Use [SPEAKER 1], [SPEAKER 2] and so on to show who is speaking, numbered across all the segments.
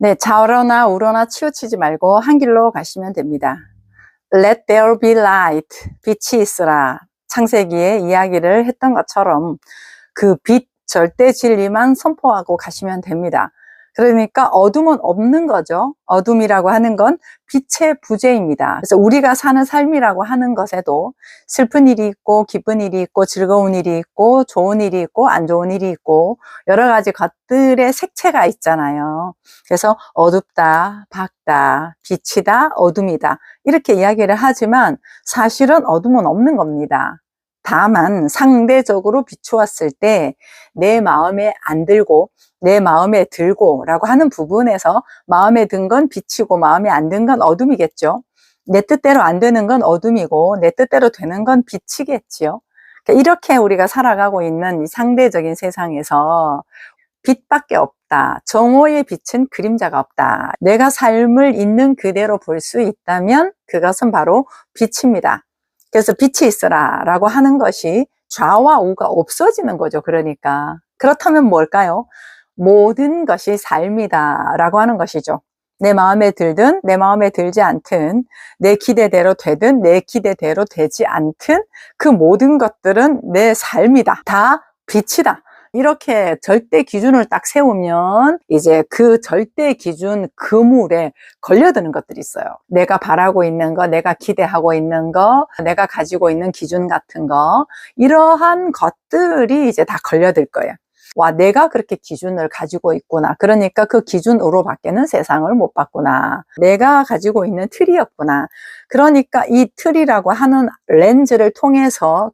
[SPEAKER 1] 네, 좌우로나 우로나 치우치지 말고 한 길로 가시면 됩니다. Let there be light. 빛이 있으라. 창세기에 이야기를 했던 것처럼 그 빛, 절대 진리만 선포하고 가시면 됩니다. 그러니까 어둠은 없는 거죠. 어둠이라고 하는 건 빛의 부재입니다. 그래서 우리가 사는 삶이라고 하는 것에도 슬픈 일이 있고 기쁜 일이 있고 즐거운 일이 있고 좋은 일이 있고 안 좋은 일이 있고 여러 가지 것들의 색채가 있잖아요. 그래서 어둡다, 밝다, 빛이다, 어둠이다 이렇게 이야기를 하지만 사실은 어둠은 없는 겁니다. 다만 상대적으로 비추었을 때 내 마음에 안 들고 내 마음에 들고 라고 하는 부분에서 마음에 든 건 빛이고 마음에 안 든 건 어둠이겠죠. 내 뜻대로 안 되는 건 어둠이고 내 뜻대로 되는 건 빛이겠지요. 그러니까 이렇게 우리가 살아가고 있는 이 상대적인 세상에서 빛밖에 없다. 정오의 빛은 그림자가 없다. 내가 삶을 있는 그대로 볼 수 있다면 그것은 바로 빛입니다. 그래서 빛이 있어라 라고 하는 것이 좌와 우가 없어지는 거죠. 그러니까 그렇다면 뭘까요? 모든 것이 삶이다 라고 하는 것이죠. 내 마음에 들든 내 마음에 들지 않든 내 기대대로 되든 내 기대대로 되지 않든 그 모든 것들은 내 삶이다. 다 빛이다. 이렇게 절대 기준을 딱 세우면 이제 그 절대 기준 그물에 걸려드는 것들이 있어요. 내가 바라고 있는 거, 내가 기대하고 있는 거, 내가 가지고 있는 기준 같은 거, 이러한 것들이 이제 다 걸려들 거예요. 와, 내가 그렇게 기준을 가지고 있구나. 그러니까 그 기준으로 밖에는 세상을 못 봤구나. 내가 가지고 있는 틀이었구나. 그러니까 이 틀이라고 하는 렌즈를 통해서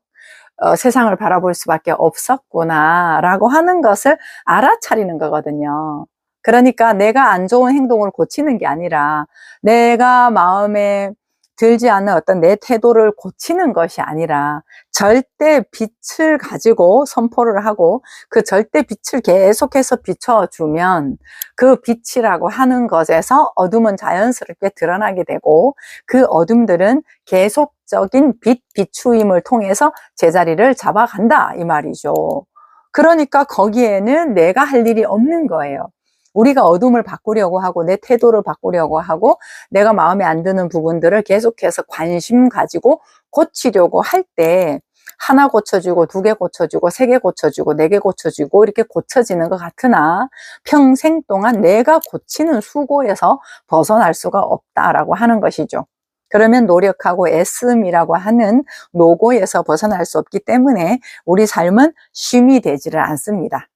[SPEAKER 1] 세상을 바라볼 수밖에 없었구나 라고 하는 것을 알아차리는 거거든요. 그러니까 내가 안 좋은 행동을 고치는 게 아니라 내가 마음에 들지 않는 어떤 내 태도를 고치는 것이 아니라 절대 빛을 가지고 선포를 하고 그 절대 빛을 계속해서 비춰주면 그 빛이라고 하는 것에서 어둠은 자연스럽게 드러나게 되고 그 어둠들은 계속적인 빛 비추임을 통해서 제자리를 잡아간다 이 말이죠. 그러니까 거기에는 내가 할 일이 없는 거예요. 우리가 어둠을 바꾸려고 하고 내 태도를 바꾸려고 하고 내가 마음에 안 드는 부분들을 계속해서 관심 가지고 고치려고 할 때 하나 고쳐주고 두 개 고쳐주고 세 개 고쳐주고 네 개 고쳐주고 이렇게 고쳐지는 것 같으나 평생 동안 내가 고치는 수고에서 벗어날 수가 없다라고 하는 것이죠. 그러면 노력하고 애씀이라고 하는 노고에서 벗어날 수 없기 때문에 우리 삶은 쉼이 되지를 않습니다.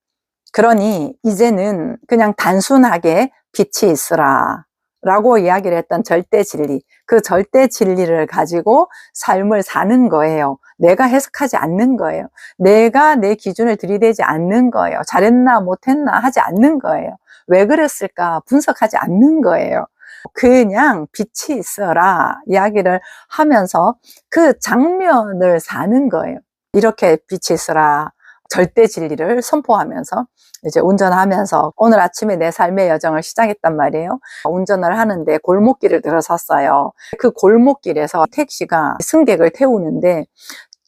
[SPEAKER 1] 그러니 이제는 그냥 단순하게 빛이 있으라 라고 이야기를 했던 절대 진리, 그 절대 진리를 가지고 삶을 사는 거예요. 내가 해석하지 않는 거예요. 내가 내 기준을 들이대지 않는 거예요. 잘했나 못했나 하지 않는 거예요. 왜 그랬을까 분석하지 않는 거예요. 그냥 빛이 있어라 이야기를 하면서 그 장면을 사는 거예요. 이렇게 빛이 있어라 절대 진리를 선포하면서 이제 운전하면서 오늘 아침에 내 삶의 여정을 시작했단 말이에요. 운전을 하는데 골목길을 들어섰어요. 그 골목길에서 택시가 승객을 태우는데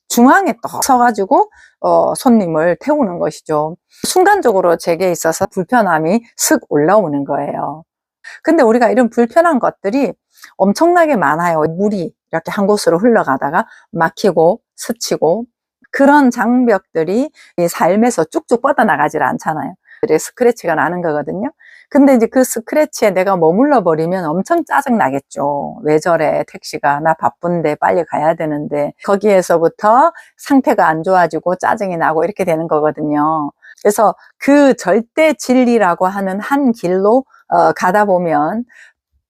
[SPEAKER 1] 중앙에 또 서가지고 손님을 태우는 것이죠. 순간적으로 제게 있어서 불편함이 슥 올라오는 거예요. 근데 우리가 이런 불편한 것들이 엄청나게 많아요. 물이 이렇게 한 곳으로 흘러가다가 막히고 스치고 그런 장벽들이 이 삶에서 쭉쭉 뻗어나가질 않잖아요. 스크래치가 나는 거거든요. 근데 이제 그 스크래치에 내가 머물러 버리면 엄청 짜증 나겠죠. 왜 저래 택시가 나 바쁜데 빨리 가야 되는데 거기에서부터 상태가 안 좋아지고 짜증이 나고 이렇게 되는 거거든요. 그래서 그 절대 진리라고 하는 한 길로 가다 보면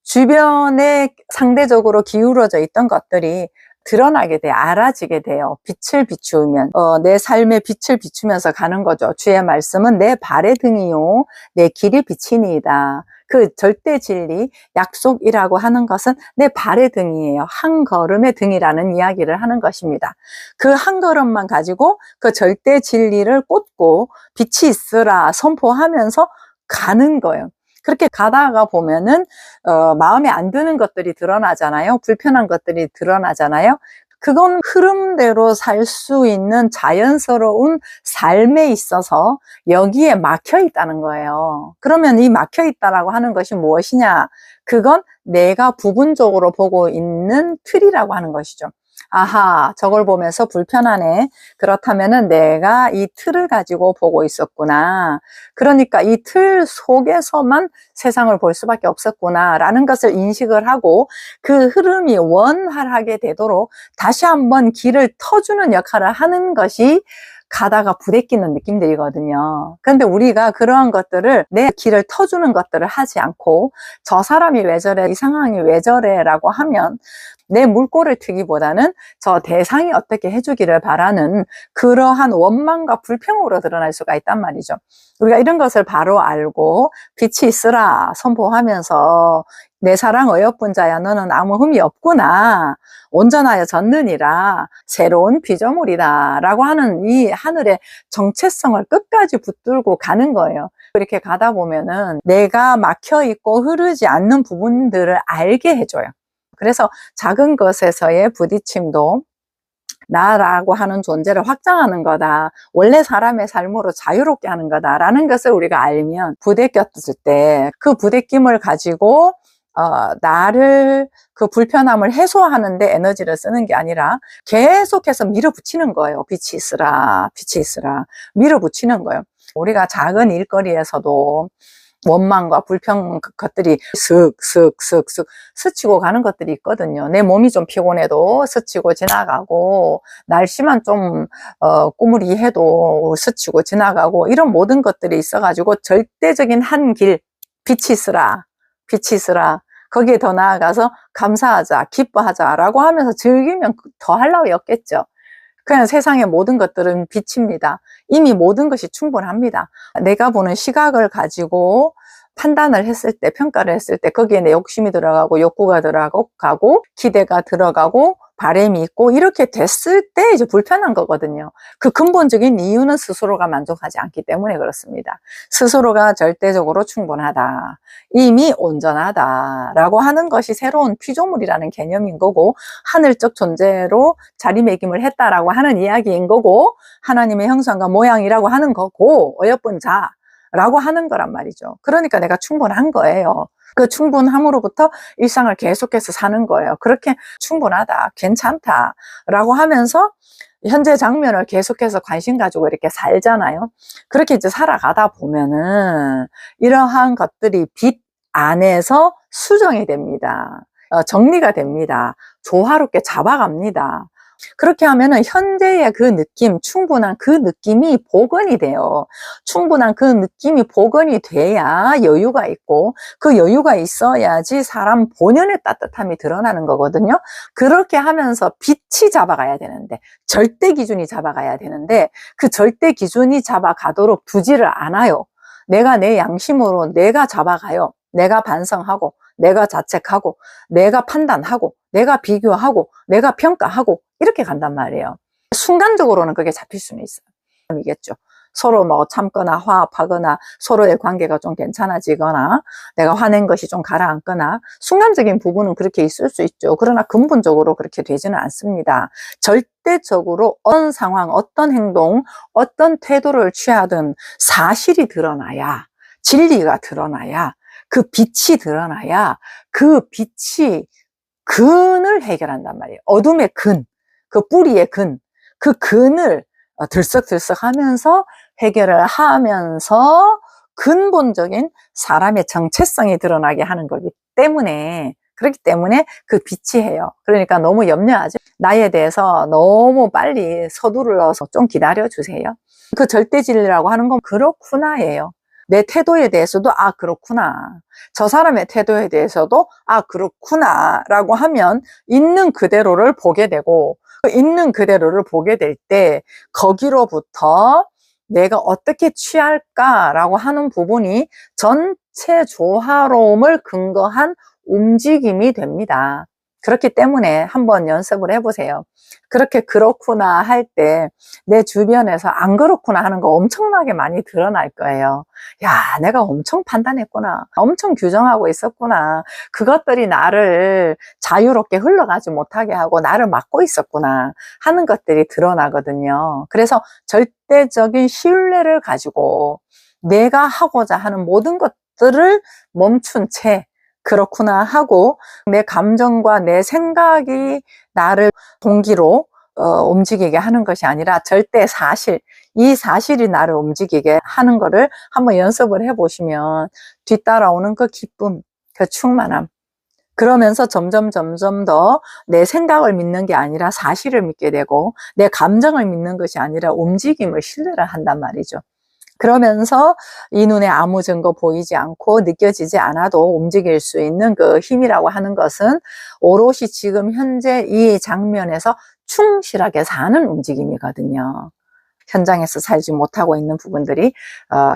[SPEAKER 1] 주변에 상대적으로 기울어져 있던 것들이 드러나게 돼요. 알아지게 돼요. 빛을 비추면 내 삶에 빛을 비추면서 가는 거죠. 주의 말씀은 내 발의 등이요 내 길이 빛이니이다. 그 절대 진리, 약속이라고 하는 것은 내 발의 등이에요. 한 걸음의 등이라는 이야기를 하는 것입니다. 그 한 걸음만 가지고 그 절대 진리를 꽂고 빛이 있으라 선포하면서 가는 거예요. 그렇게 가다가 보면은 마음에 안 드는 것들이 드러나잖아요. 불편한 것들이 드러나잖아요. 그건 흐름대로 살 수 있는 자연스러운 삶에 있어서 여기에 막혀 있다는 거예요. 그러면 이 막혀 있다라고 하는 것이 무엇이냐? 그건 내가 부분적으로 보고 있는 틀이라고 하는 것이죠. 아하, 저걸 보면서 불편하네. 그렇다면은 내가 이 틀을 가지고 보고 있었구나. 그러니까 이 틀 속에서만 세상을 볼 수밖에 없었구나 라는 것을 인식을 하고 그 흐름이 원활하게 되도록 다시 한번 길을 터주는 역할을 하는 것이 가다가 부대끼는 느낌들이거든요. 그런데 우리가 그러한 것들을 내 길을 터주는 것들을 하지 않고 저 사람이 왜 저래, 이 상황이 왜 저래 라고 하면 내 물꼬를 트기보다는 저 대상이 어떻게 해주기를 바라는 그러한 원망과 불평으로 드러날 수가 있단 말이죠. 우리가 이런 것을 바로 알고 빛이 있으라 선포하면서 내 사랑 어여쁜 자야 너는 아무 흠이 없구나 온전하여 졌느니라 새로운 피조물이다 라고 하는 이 하늘의 정체성을 끝까지 붙들고 가는 거예요. 이렇게 가다 보면은 내가 막혀있고 흐르지 않는 부분들을 알게 해줘요. 그래서 작은 것에서의 부딪힘도 나라고 하는 존재를 확장하는 거다. 원래 사람의 삶으로 자유롭게 하는 거다라는 것을 우리가 알면 부대꼈을 때 그 부대낌을 가지고 나를 그 불편함을 해소하는데 에너지를 쓰는 게 아니라 계속해서 밀어붙이는 거예요. 빛이 있으라, 빛이 있으라. 밀어붙이는 거예요. 우리가 작은 일거리에서도 원망과 불평 것들이 슥슥슥슥 스치고 가는 것들이 있거든요. 내 몸이 좀 피곤해도 스치고 지나가고 날씨만 좀 꾸무리해도 스치고 지나가고 이런 모든 것들이 있어가지고 절대적인 한 길 빛이 있으라 빛이 있으라 거기에 더 나아가서 감사하자 기뻐하자 라고 하면서 즐기면 더 할 나위 없겠죠. 그냥 세상의 모든 것들은 빛입니다. 이미 모든 것이 충분합니다. 내가 보는 시각을 가지고 판단을 했을 때, 평가를 했을 때 거기에 내 욕심이 들어가고 욕구가 들어가고 기대가 들어가고 바람이 있고 이렇게 됐을 때 이제 불편한 거거든요. 그 근본적인 이유는 스스로가 만족하지 않기 때문에 그렇습니다. 스스로가 절대적으로 충분하다. 이미 온전하다 라고 하는 것이 새로운 피조물이라는 개념인 거고 하늘적 존재로 자리매김을 했다라고 하는 이야기인 거고 하나님의 형상과 모양이라고 하는 거고 어여쁜 자라고 하는 거란 말이죠. 그러니까 내가 충분한 거예요. 그 충분함으로부터 일상을 계속해서 사는 거예요. 그렇게 충분하다, 괜찮다 라고 하면서 현재 장면을 계속해서 관심 가지고 이렇게 살잖아요. 그렇게 이제 살아가다 보면은 이러한 것들이 빛 안에서 수정이 됩니다. 정리가 됩니다. 조화롭게 잡아갑니다. 그렇게 하면은 현재의 그 느낌, 충분한 그 느낌이 복원이 돼요. 충분한 그 느낌이 복원이 돼야 여유가 있고 그 여유가 있어야지 사람 본연의 따뜻함이 드러나는 거거든요. 그렇게 하면서 빛이 잡아가야 되는데 절대 기준이 잡아가야 되는데 그 절대 기준이 잡아가도록 두지를 않아요. 내가 내 양심으로 내가 잡아가요. 내가 반성하고 내가 자책하고 내가 판단하고 내가 비교하고 내가 평가하고 이렇게 간단 말이에요. 순간적으로는 그게 잡힐 수는 있어요. 이겠죠. 서로 뭐 참거나 화합하거나 서로의 관계가 좀 괜찮아지거나 내가 화낸 것이 좀 가라앉거나 순간적인 부분은 그렇게 있을 수 있죠. 그러나 근본적으로 그렇게 되지는 않습니다. 절대적으로 어떤 상황, 어떤 행동, 어떤 태도를 취하든 사실이 드러나야 진리가 드러나야 그 빛이 드러나야 그 빛이 근을 해결한단 말이에요. 어둠의 근, 그 뿌리의 근, 그 근을 들썩들썩 하면서 해결을 하면서 근본적인 사람의 정체성이 드러나게 하는 거기 때문에 그렇기 때문에 그 빛이 해요. 그러니까 너무 염려하지 나에 대해서 너무 빨리 서두르어서 좀 기다려 주세요. 그 절대진리라고 하는 건 그렇구나예요. 내 태도에 대해서도 아 그렇구나 저 사람의 태도에 대해서도 아 그렇구나 라고 하면 있는 그대로를 보게 되고 있는 그대로를 보게 될 때 거기로부터 내가 어떻게 취할까 라고 하는 부분이 전체 조화로움을 근거한 움직임이 됩니다. 그렇기 때문에 한번 연습을 해보세요. 그렇게 그렇구나 할 때 내 주변에서 안 그렇구나 하는 거 엄청나게 많이 드러날 거예요. 야, 내가 엄청 판단했구나. 엄청 규정하고 있었구나. 그것들이 나를 자유롭게 흘러가지 못하게 하고 나를 막고 있었구나 하는 것들이 드러나거든요. 그래서 절대적인 신뢰를 가지고 내가 하고자 하는 모든 것들을 멈춘 채 그렇구나 하고 내 감정과 내 생각이 나를 동기로 움직이게 하는 것이 아니라 절대 사실, 이 사실이 나를 움직이게 하는 거를 한번 연습을 해보시면 뒤따라오는 그 기쁨, 그 충만함, 그러면서 점점 더 내 생각을 믿는 게 아니라 사실을 믿게 되고 내 감정을 믿는 것이 아니라 움직임을 신뢰를 한단 말이죠. 그러면서 이 눈에 아무 증거 보이지 않고 느껴지지 않아도 움직일 수 있는 그 힘이라고 하는 것은 오롯이 지금 현재 이 장면에서 충실하게 사는 움직임이거든요. 현장에서 살지 못하고 있는 부분들이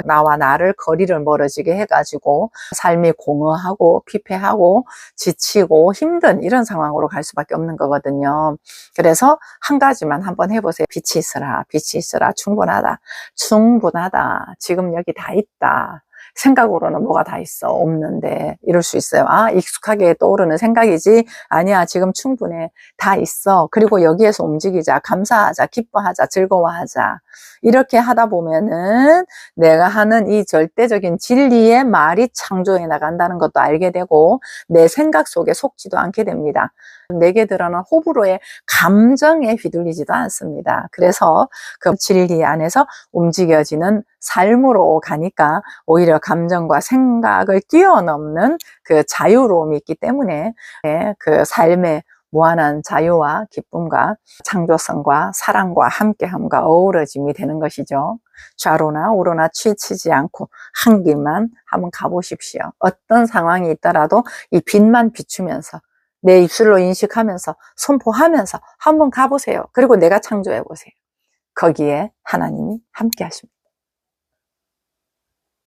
[SPEAKER 1] 나와 나를 거리를 멀어지게 해가지고 삶이 공허하고 피폐하고 지치고 힘든 이런 상황으로 갈 수밖에 없는 거거든요. 그래서 한 가지만 한번 해보세요. 빛이 있으라, 빛이 있으라, 충분하다, 충분하다, 지금 여기 다 있다. 생각으로는 뭐가 다 있어? 없는데 이럴 수 있어요. 아, 익숙하게 떠오르는 생각이지. 아니야, 지금 충분해. 다 있어. 그리고 여기에서 움직이자. 감사하자. 기뻐하자. 즐거워하자. 이렇게 하다 보면은 내가 하는 이 절대적인 진리의 말이 창조해 나간다는 것도 알게 되고 내 생각 속에 속지도 않게 됩니다. 내게 드러난 호불호의 감정에 휘둘리지도 않습니다. 그래서 그 진리 안에서 움직여지는 삶으로 가니까 오히려 감정과 생각을 뛰어넘는 그 자유로움이 있기 때문에 그 삶의 무한한 자유와 기쁨과 창조성과 사랑과 함께함과 어우러짐이 되는 것이죠. 좌로나 우로나 치우치지 않고 한 길만 한번 가보십시오. 어떤 상황이 있더라도 이 빛만 비추면서 내 입술로 인식하면서 선포하면서 한번 가보세요. 그리고 내가 창조해 보세요. 거기에 하나님이 함께 하십니다.